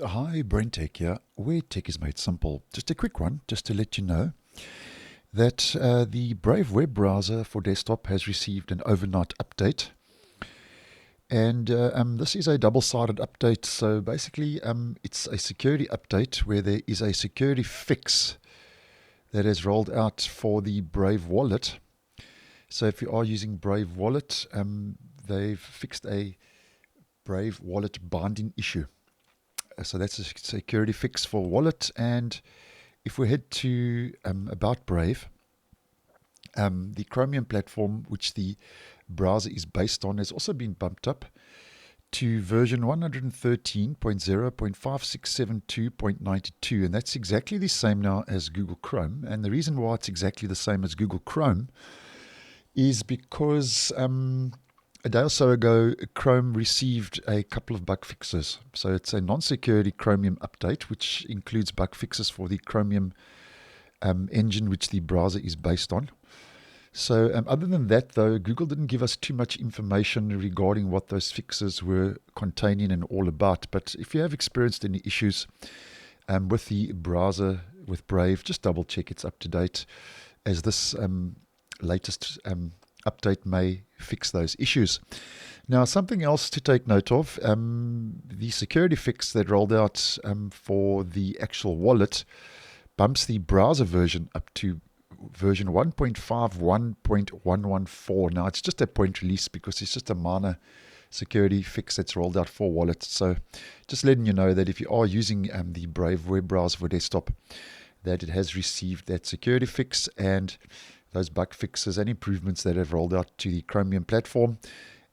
Hi, BrenTech here, where tech is made simple. Just a quick one, just to let you know that the Brave web browser for desktop has received an overnight update. And this is a double-sided update, so basically it's a security update where there is a security fix that has rolled out for the Brave wallet. So if you are using Brave wallet, they've fixed a Brave wallet binding issue. So that's a security fix for wallet. And if we head to About Brave, the Chromium platform, which the browser is based on, has also been bumped up to version 113.0.5672.92, and that's exactly the same now as Google Chrome. And the reason why it's exactly the same as Google Chrome is because a day or so ago, Chrome received a couple of bug fixes. So it's a non-security Chromium update, which includes bug fixes for the Chromium engine, which the browser is based on. So other than that, though, Google didn't give us too much information regarding what those fixes were containing and all about. But if you have experienced any issues with the browser with Brave, just double check it's up to date, as this latest update may fix those issues. Now, something else to take note of, the security fix that rolled out for the actual wallet bumps the browser version up to version 1.51.114. Now, it's just a point release because it's just a minor security fix that's rolled out for wallets. So just letting you know that if you are using the Brave web browser for desktop, that it has received that security fix and those bug fixes and improvements that have rolled out to the Chromium platform.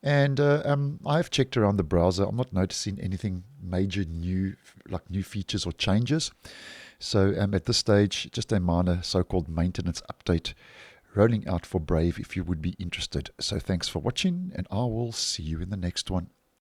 And I've checked around the browser. I'm not noticing anything major new, like new features or changes. So at this stage, just a minor so-called maintenance update rolling out for Brave if you would be interested. So thanks for watching, and I will see you in the next one.